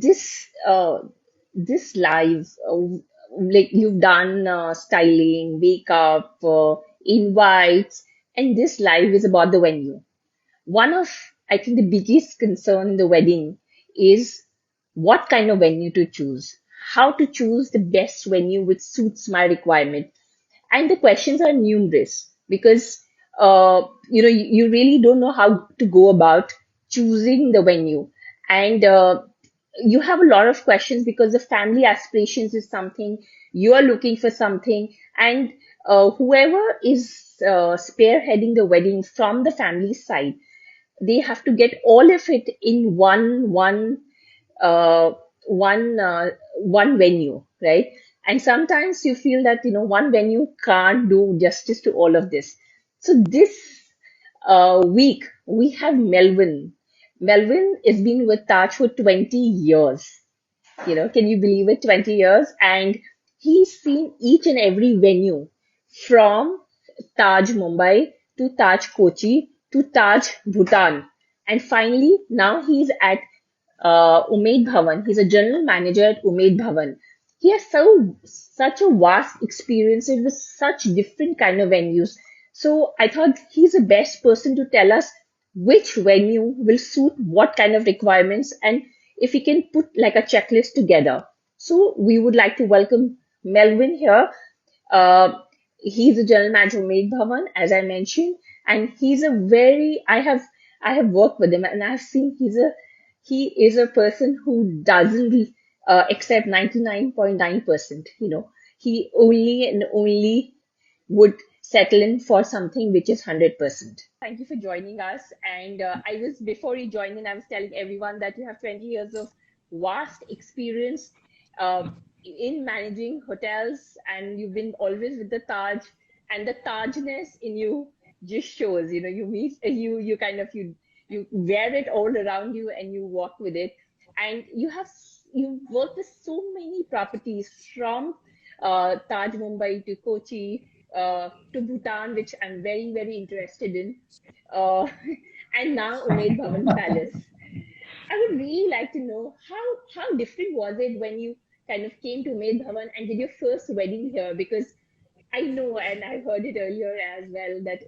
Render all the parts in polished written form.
this this live, like you've done styling, makeup, invites, and this live is about the venue. One of, I think, the biggest concern in the wedding is what kind of venue to choose, how to choose the best venue which suits my requirement. And the questions are numerous because you really don't know how to go about choosing the venue. And you have a lot of questions because the family aspirations is something, you are looking for something, and whoever is spearheading the wedding from the family side, they have to get all of it in uh, one venue, right? And sometimes you feel that one venue can't do justice to all of this. So this week we have Melvyn. Melvyn has been with Taj for 20 years. Can you believe it? 20 years, and he's seen each and every venue from Taj Mumbai to Taj Kochi to Taj Bhutan. And finally, now he's at Umaid Bhawan. He's a general manager at Umaid Bhawan. He has such a vast experience with such different kind of venues. So I thought he's the best person to tell us which venue will suit what kind of requirements and if we can put like a checklist together. So we would like to welcome Melvyn here. Uh, he's a general manager of Umaid Bhawan, as I mentioned, and he's a very I have worked with him and I've seen he is a person who doesn't accept 99.9%. He only and only would settle in for something which is 100%. Thank you for joining us. And before you joined in, I was telling everyone that you have 20 years of vast experience uh, in managing hotels, and you've been always with the Taj, and the Tajness in you just shows. You meet, you kind of, you wear it all around you and you walk with it. And you work with so many properties from Taj Mumbai to Kochi to Bhutan, which I'm very, very interested in, uh, and now Umaid Bhawan Palace. I would really like to know how different was it when you kind of came to Umaid Bhawan and did your first wedding here? Because I know, and I heard it earlier as well, that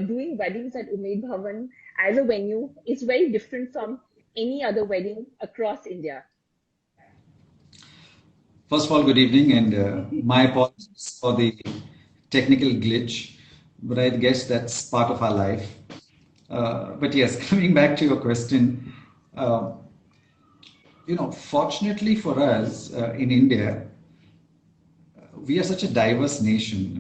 doing weddings at Umaid Bhawan as a venue is very different from any other wedding across India. First of all, good evening, and my apologies for the technical glitch, but I guess that's part of our life. But yes, coming back to your question, uh, fortunately for us in India, we are such a diverse nation,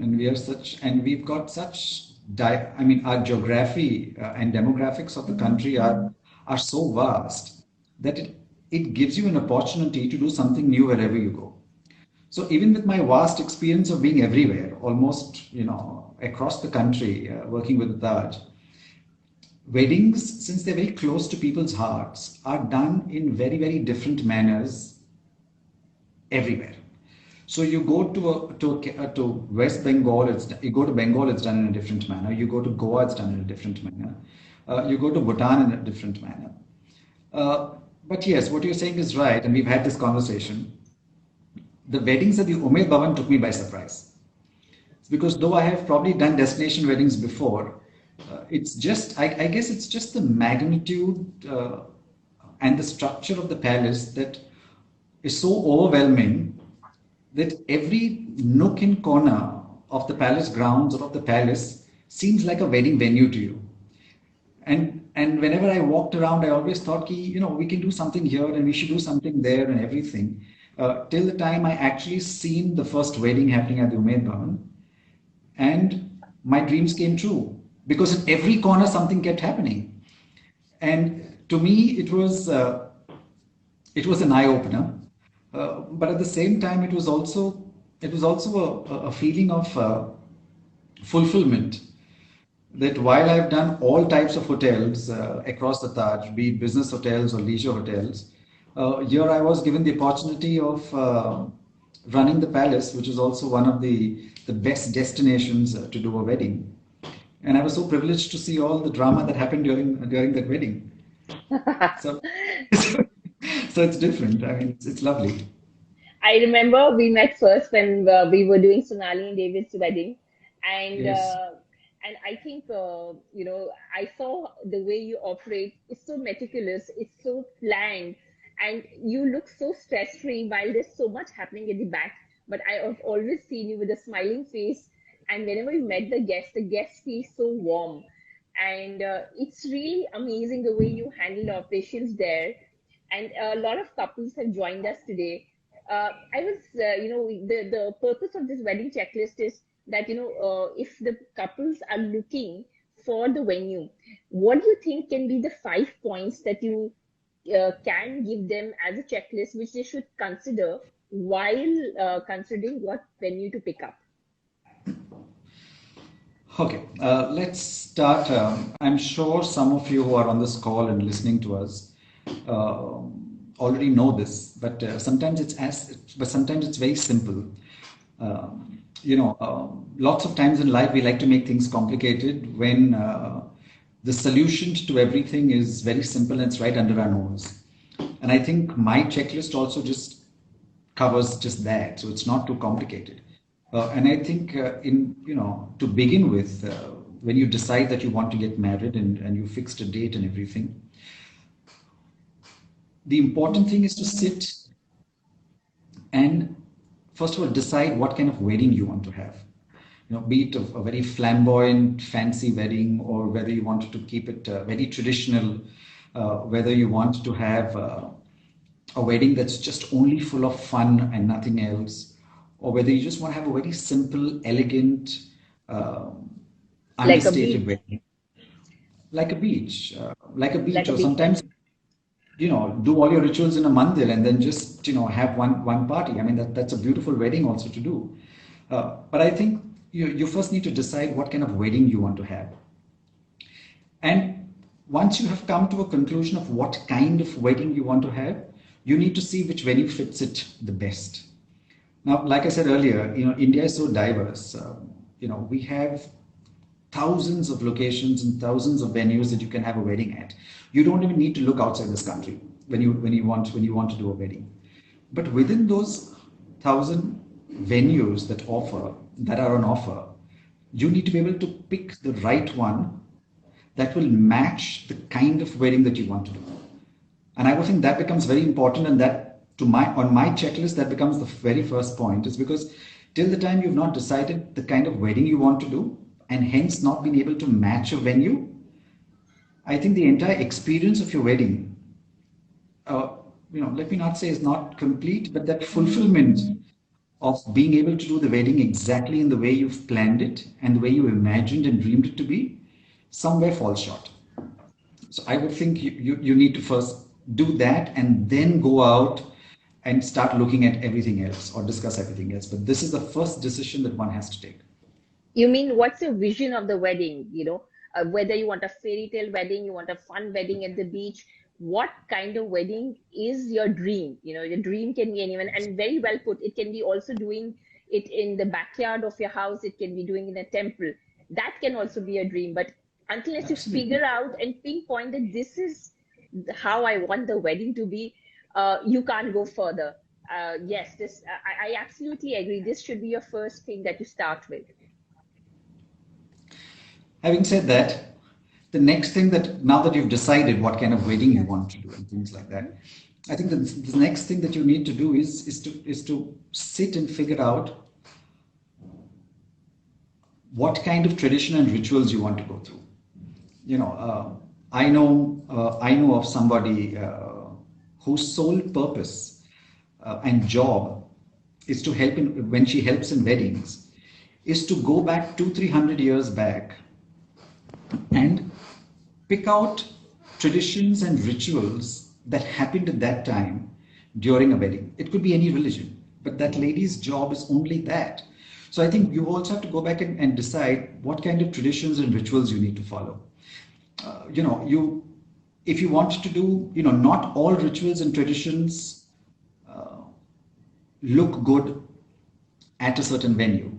and we've got such, I mean, our geography and demographics of the country are so vast that it gives you an opportunity to do something new wherever you go. So even with my vast experience of being everywhere, almost across the country, working with the Taj, weddings, since they're very close to people's hearts, are done in very very different manners everywhere. So you go to West Bengal, you go to Bengal, it's done in a different manner. You go to Goa, it's done in a different manner. You go to Bhutan in a different manner. Uh, but yes, what you're saying is right, and we've had this conversation. The weddings at the Umaid Bhavan took me by surprise. Because though I have probably done destination weddings before, it's just, I guess it's just the magnitude and the structure of the palace that is so overwhelming that every nook and corner of the palace grounds or of the palace seems like a wedding venue to you. And whenever I walked around, I always thought, we can do something here and we should do something there and everything. Till the time I actually seen the first wedding happening at the Umaid Bhavan, and my dreams came true because in every corner something kept happening. And to me, it was an eye opener, but at the same time, it was also a feeling of fulfillment that while I've done all types of hotels across the Taj, be it business hotels or leisure hotels, here I was given the opportunity of running the palace, which is also one of the best destinations to do a wedding. And I was so privileged to see all the drama that happened during that wedding. So, so So it's different. I mean, it's lovely. I remember we met first when we were doing Sonali and David's wedding, and Yes. uh, and I think I saw the way you operate. It's so meticulous. It's so planned, and you look so stress free while there's so much happening at the back. But I have always seen you with a smiling face, and whenever you met the guests feel so warm, and it's really amazing the way you handle operations there. And a lot of couples have joined us today. I was, the purpose of this wedding checklist is that, if the couples are looking for the venue, what do you think can be the 5 points that you can give them as a checklist, which they should consider while considering what venue to pick up? Okay, let's start. I'm sure some of you who are on this call and listening to us uh, already know this, but sometimes it's very simple. Lots of times in life we like to make things complicated when the solution to everything is very simple and it's right under our nose. And I think my checklist also just covers just that, so it's not too complicated. And I think to begin with, when you decide that you want to get married and you fixed a date and everything, the important thing is to sit and first of all decide what kind of wedding you want to have. Be it a very flamboyant, fancy wedding, or whether you wanted to keep it very traditional, whether you want to have a wedding that's just only full of fun and nothing else, or whether you just want to have a very simple, elegant, uh, Like a understated beach, wedding, like a like beach, a or beach sometimes wedding. do all your rituals in a mandir and then just have one party. I mean that's a beautiful wedding also to do. But I think you first need to decide what kind of wedding you want to have. And once you have come to a conclusion of what kind of wedding you want to have, you need to see which venue fits it the best. Now, like I said earlier, India is so diverse. We have thousands of locations and thousands of venues that you can have a wedding at. You don't even need to look outside this country when you want to do a wedding. But within those thousand venues that are on offer, you need to be able to pick the right one that will match the kind of wedding that you want to do. And I would think that becomes very important, and that to my on my checklist that becomes the very first point, is because till the time you've not decided the kind of wedding you want to do and hence not been able to match a venue, I think the entire experience of your wedding, let me not say is not complete, but that fulfillment of being able to do the wedding exactly in the way you've planned it and the way you imagined and dreamed it to be, somewhere falls short. So I would think you need to first do that and then go out and start looking at everything else or discuss everything else. But this is the first decision that one has to take. You mean what's your vision of the wedding? Whether you want a fairy tale wedding, you want a fun wedding at the beach, what kind of wedding is your dream? Your dream can be anyone, and very well put. It can be also doing it in the backyard of your house, it can be doing in a temple. That can also be a dream. But unless you Absolutely. figure out and pinpoint that this is how I want the wedding to be, you can't go further. Yes, I absolutely agree. This should be your first thing that you start with. Having said that, the next thing that now that you've decided what kind of wedding you want to do and things like that, I think the next thing that you need to do is to sit and figure out what kind of tradition and rituals you want to go through. I know of somebody whose sole purpose and job is to help in when she helps in weddings, is to go back 200-300 years back and pick out traditions and rituals that happened at that time during a wedding. It could be any religion, but that lady's job is only that. So I think you also have to go back and decide what kind of traditions and rituals you need to follow. You if you want to do, not all rituals and traditions look good at a certain venue.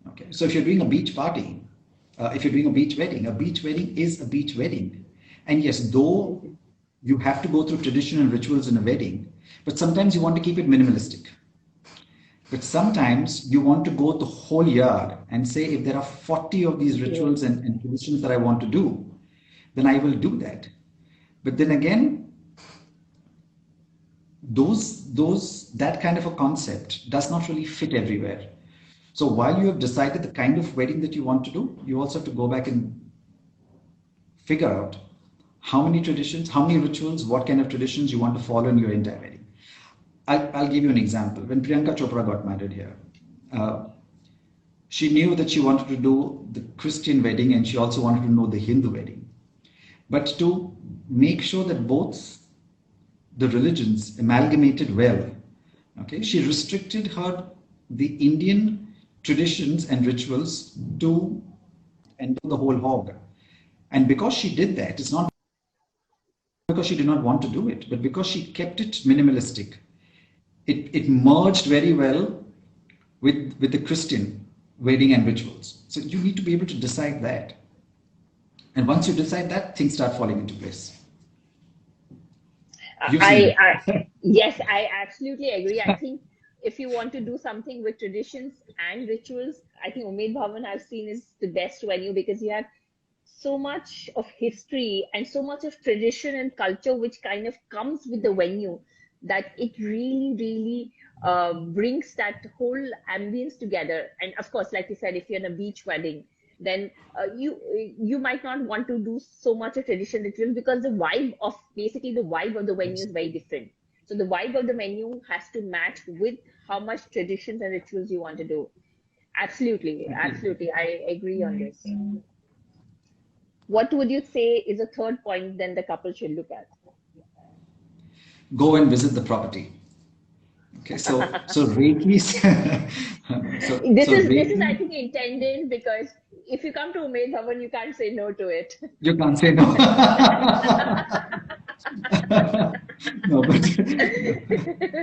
Okay, so if you're doing a beach party, if you're doing a beach wedding is a beach wedding. And yes, though you have to go through tradition and rituals in a wedding, but sometimes you want to keep it minimalistic. But sometimes you want to go the whole year and say, if there are 40 of these rituals Yes. and traditions that I want to do, then I will do that. But then again, those that kind of a concept does not really fit everywhere. So while you have decided the kind of wedding that you want to do, you also have to go back and figure out how many traditions, how many rituals, what kind of traditions you want to follow in your entire wedding. I'll give you an example. When Priyanka Chopra got married here, uh, she knew that she wanted to do the Christian wedding and she also wanted to know the Hindu wedding. But to make sure that both the religions amalgamated well, okay, she restricted her the Indian traditions and rituals to and do the whole hog. And because she did that, it's not because she did not want to do it, but because she kept it minimalistic. It merged very well with the Christian wedding and rituals. So you need to be able to decide that. And once you decide that, things start falling into place. You've seen I it. yes, I absolutely agree. I think if you want to do something with traditions and rituals, I think Umaid Bhawan I've seen is the best venue because you have so much of history and so much of tradition and culture which kind of comes with the venue that it really, really brings that whole ambience together. And of course, like you said, if you're in a beach wedding, then you might not want to do so much of tradition rituals because the vibe of the venue is very different. So the vibe of the venue has to match with how much traditions and rituals you want to do. Absolutely, absolutely. I agree on this. What would you say is a third point then the couple should look at? Go and visit the property. Okay, so Reiki's so This is I Reiki, think intended because if you come to Umaid Bhavan, you can't say no to it. you can't say no. No, but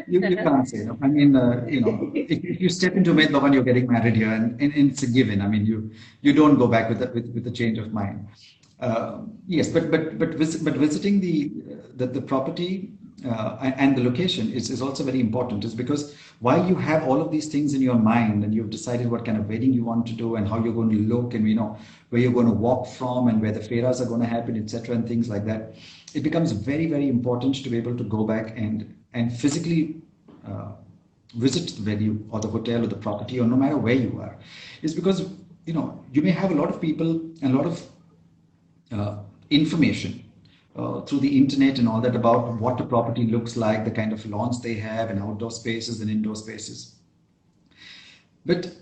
you can't say no. I mean, if you step into Umaid Bhavan, you're getting married here, and it's a given. I mean, you don't go back with a change of mind. Yes, but visiting the property and the location is also very important. Is because while you have all of these things in your mind and you've decided what kind of wedding you want to do and how you're going to look and where you're going to walk from and where the fairas are going to happen, etc., and things like that, it becomes very, very important to be able to go back and physically uh, visit the venue or the hotel or the property or no matter where you are. Is because you may have a lot of people and a lot of information through the internet and all that about what the property looks like, the kind of lawns they have, and outdoor spaces and indoor spaces. But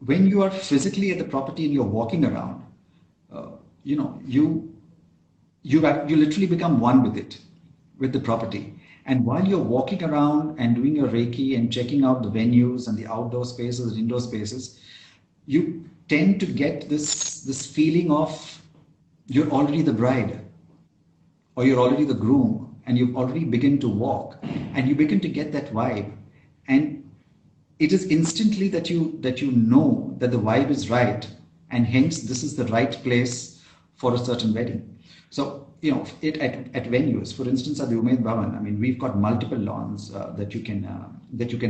when you are physically at the property and you're walking around, uh, you know, you literally become one with it, with the property. And while you're walking around and doing your Reiki and checking out the venues and the outdoor spaces and indoor spaces, you tend to get this feeling of you're already the bride or you're already the groom and you've already begun to walk and you begin to get that vibe, and it is instantly that you know that the vibe is right, and hence this is the right place for a certain wedding. So at venues, for instance, at the Umaid Bhavan, I mean, we've got multiple lawns that you can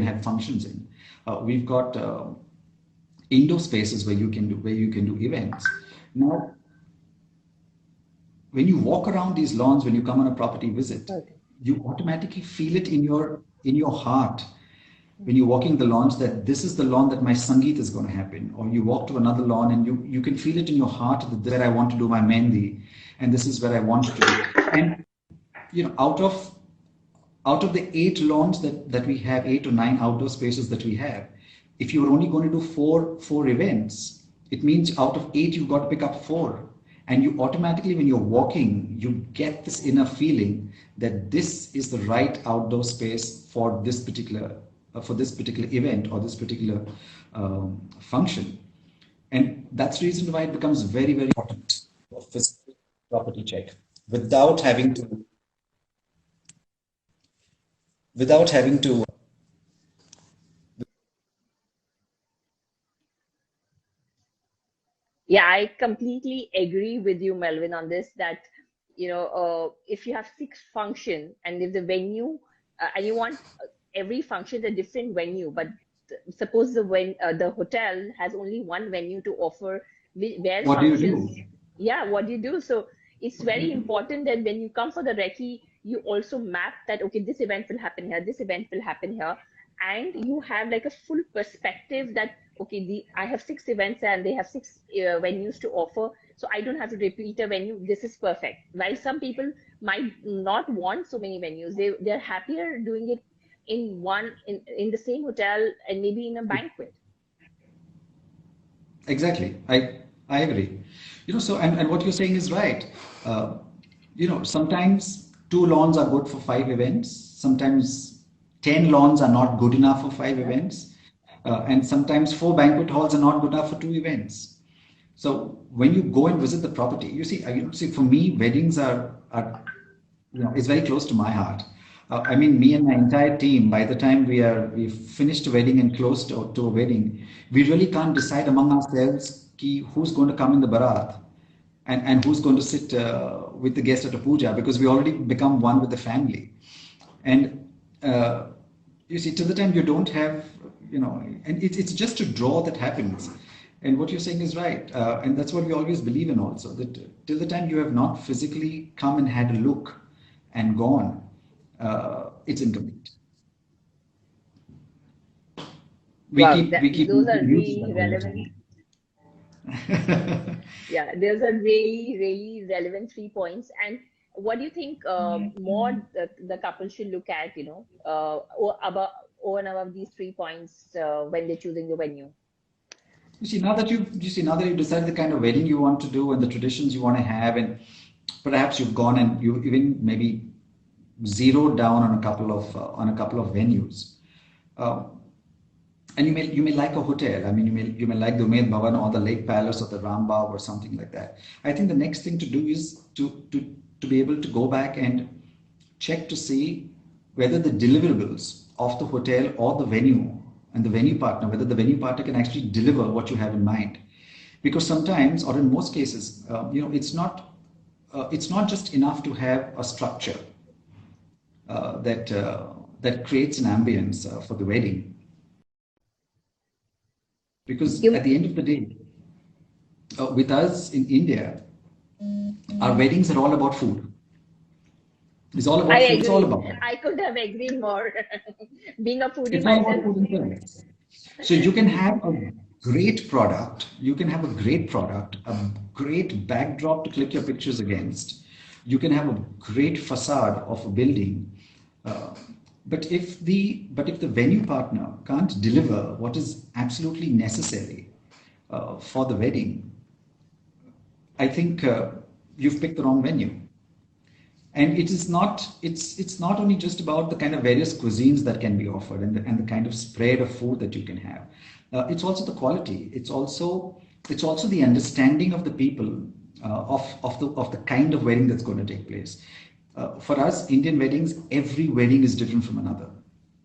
have functions in. We've got indoor spaces where you can do events. Now, when you walk around these lawns, when you come on a property visit, Okay. you automatically feel it in your heart when you're walking the lawns that this is the lawn that my sangeet is going to happen. Or you walk to another lawn and you can feel it in your heart that this is where I want to do my mehndi and this is where I want to do. And out of the 8 lawns that we have, 8 or 9 outdoor spaces that we have, if you are only going to do four events, it means out of 8 you've got to pick up 4. And you automatically, when you're walking, you get this inner feeling that this is the right outdoor space for this particular event or this particular function. And that's the reason why it becomes very, very important for physical property check without having to without having to Yeah, I completely agree with you, Melvin, on this that if you have six function and if the venue and you want every function a different venue, but suppose the hotel has only one venue to offer where What do you functions, do? yeah, what do you do? So it's very important that when you come for the recce, you also map that, okay, this event will happen here, this event will happen here, and you have like a full perspective that, okay, I have six events and they have six venues to offer, so I don't have to repeat a venue. This is perfect. While some people might not want so many venues, they're happier doing it in the same hotel and maybe in a banquet. Exactly. I agree. So and what you're saying is right. Uh, sometimes two lawns are good for five events. Sometimes 10 lawns are not good enough for five Yeah. events. And sometimes four banquet halls are not good enough for two events. So when you go and visit the property, see, for me, weddings are it's very close to my heart. I mean, me and my entire team, by the time we finished a wedding and close to a wedding, we really can't decide among ourselves who's going to come in the barat and who's going to sit with the guest at a puja, because we already become one with the family. And uh, you see, till the time you don't have, and it's just a draw that happens. And what you're saying is right. And that's what we always believe in also, that till the time you have not physically come and had a look and gone, it's incomplete. We Wow, keep we keep those are making use of really that all relevant. the time. Yeah, those are really, really relevant 3 points. And what do you think more the couple should look at, over and above these 3 points when they're choosing the venue? Now that you've decided the kind of wedding you want to do and the traditions you want to have, and perhaps you've gone and you even maybe zeroed down on a couple of venues. Uh, and you may like a hotel. I mean, you may like the Umaid Bhawan or the Lake Palace or the Rambagh or something like that. I think the next thing to do is to be able to go back and check to see whether the deliverables of the hotel or the venue and the venue partner, whether the venue partner can actually deliver what you have in mind. Because sometimes, or in most cases, it's not just enough to have a structure that creates an ambience for the wedding. Because You, at the end of the day, with us in India, our weddings are all about food. It's all I about food. It's all agree. about. I could have agreed more. Being a foodie It's all about myself. food and service. So you can have a great product. You can have a great product, a great backdrop to click your pictures against. You can have a great facade of a building. Uh, but if the venue partner can't deliver what is absolutely necessary for the wedding, I think you've picked the wrong venue. And it's not only just about the kind of various cuisines that can be offered and the kind of spread of food that you can have. It's also the quality. It's also the understanding of the people of the kind of wedding that's going to take place. For us Indian weddings, every wedding is different from another.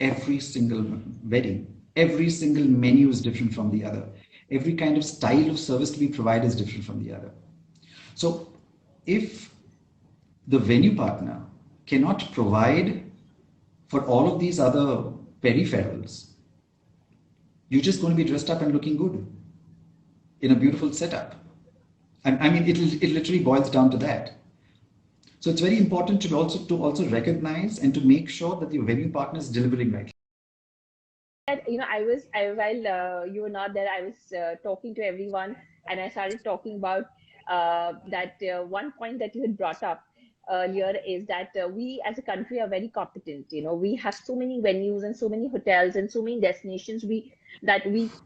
Every single wedding, every single menu is different from the other. Every kind of style of service to be provided is different from the other. So if the venue partner cannot provide for all of these other peripherals, you're just going to be dressed up and looking good in a beautiful setup. I mean, it literally boils down to that. So it's very important to also recognize and to make sure that your venue partner is delivering right. While you were not there, I was talking to everyone, and I started talking about that one point that you had brought up earlier is that we as a country are very competent. We have so many venues and so many hotels and so many destinations we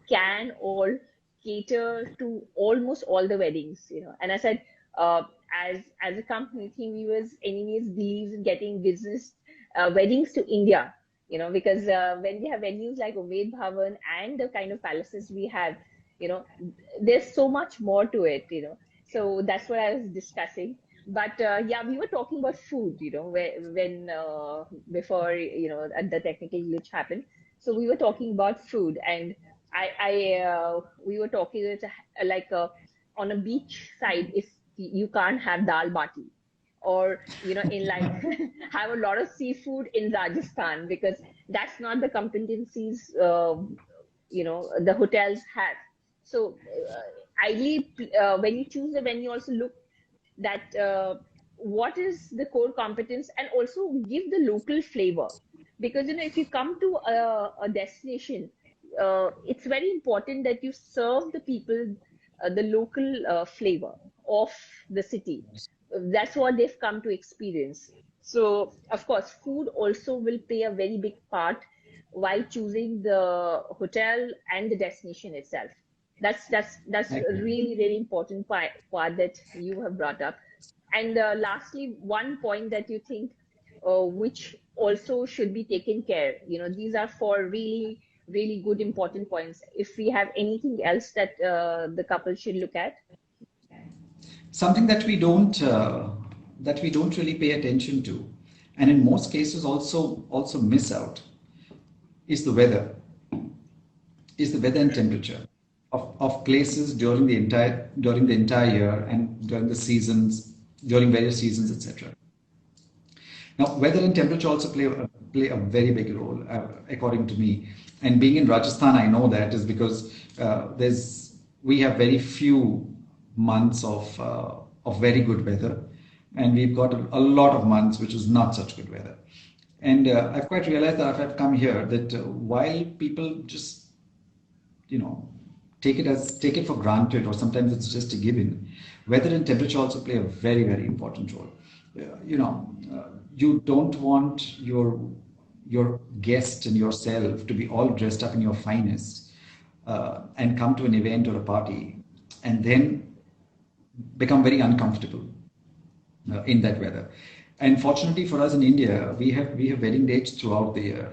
can all cater to almost all the weddings. And I said, uh, as a company, think we was anyways believes in getting business weddings to India, because when we have venues like Umaid Bhawan and the kind of palaces we have, you know, there's so much more to it. So that's what I was discussing. But yeah, we were talking about food, when before, the technical glitch happened. So we were talking about food, and we were talking like on a beach side, if you can't have dal bati, or in like have a lot of seafood in Rajasthan, because that's not the competencies the hotels have. So ideally, when you choose the venue, also look that what is the core competence, and also give the local flavor, because if you come to a destination, it's very important that you serve the people the local flavor of the city. That's what they've come to experience. So of course food also will play a very big part while choosing the hotel and the destination itself. That's a Exactly. really really important part that you have brought up. And lastly, one point that you think which also should be taken care. These are four really really good important points. If we have anything else that the couple should look at. Something that we don't really pay attention to, and in most cases also miss out, is the weather, and temperature of places during the entire year, and during various seasons, etc. Now, weather and temperature also play a very big role, according to me. And being in Rajasthan, I know that is because there's we have very few months of very good weather, and we've got a lot of months which is not such good weather. And I've quite realized that if I've come here, that while people just take it for granted, or sometimes it's just a given, weather and temperature also play a very very important role. You don't want your guest and yourself to be all dressed up in your finest, and come to an event or a party, and then become very uncomfortable in that weather. And fortunately for us in India, we have wedding dates throughout the year.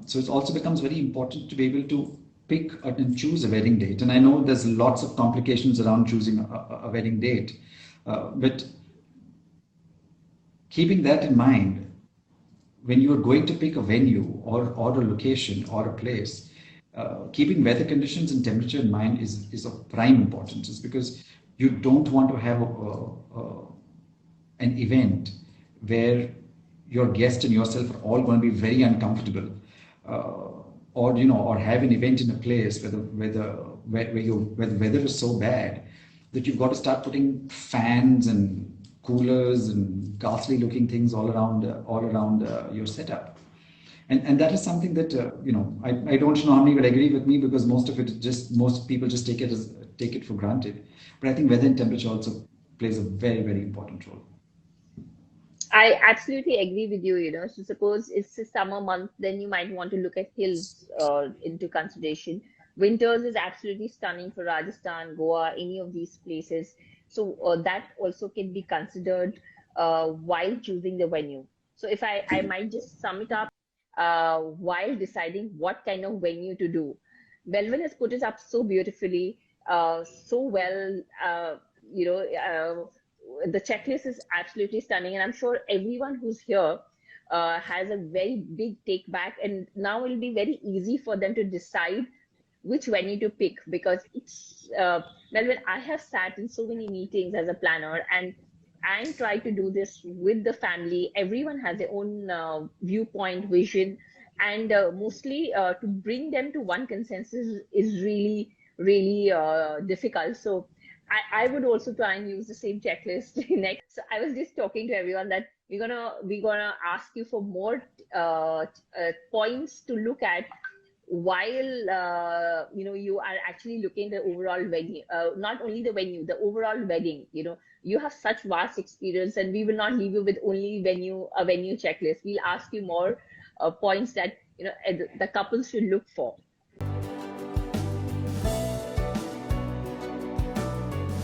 So it also becomes very important to be able to pick and choose a wedding date. And I know there's lots of complications around choosing a wedding date, but keeping that in mind, when you are going to pick a venue or a location or a place, keeping weather conditions and temperature in mind is of prime importance. Is because you don't want to have an event where your guest and yourself are all going to be very uncomfortable, or have an event in a place where the weather is so bad that you've got to start putting fans and coolers and ghastly looking things all around your setup. And that is something that I don't know how many will agree with me, because most people just take it for granted. But I think weather and temperature also plays a very very important role. I absolutely agree with you. So suppose it's a summer month, then you might want to look at hills into consideration. Winters is absolutely stunning for Rajasthan, Goa, any of these places. So that also can be considered while choosing the venue. So if I might just sum it up while deciding what kind of venue to do. Melvin has put it up so beautifully, so well. The checklist is absolutely stunning, and I'm sure everyone who's here has a very big take back, and now it'll be very easy for them to decide which venue to pick, because it's Melvin, I have sat in so many meetings as a planner, and I'm trying to do this with the family. Everyone has their own viewpoint, vision, and mostly to bring them to one consensus is really, really difficult. So I would also try and use the same checklist next. So I was just talking to everyone that we're gonna ask you for more points to look at while you are actually looking the overall venue, not only the venue, the overall wedding. You have such vast experience, and we will not leave you with only a venue checklist. We'll ask you more points that the couples should look for.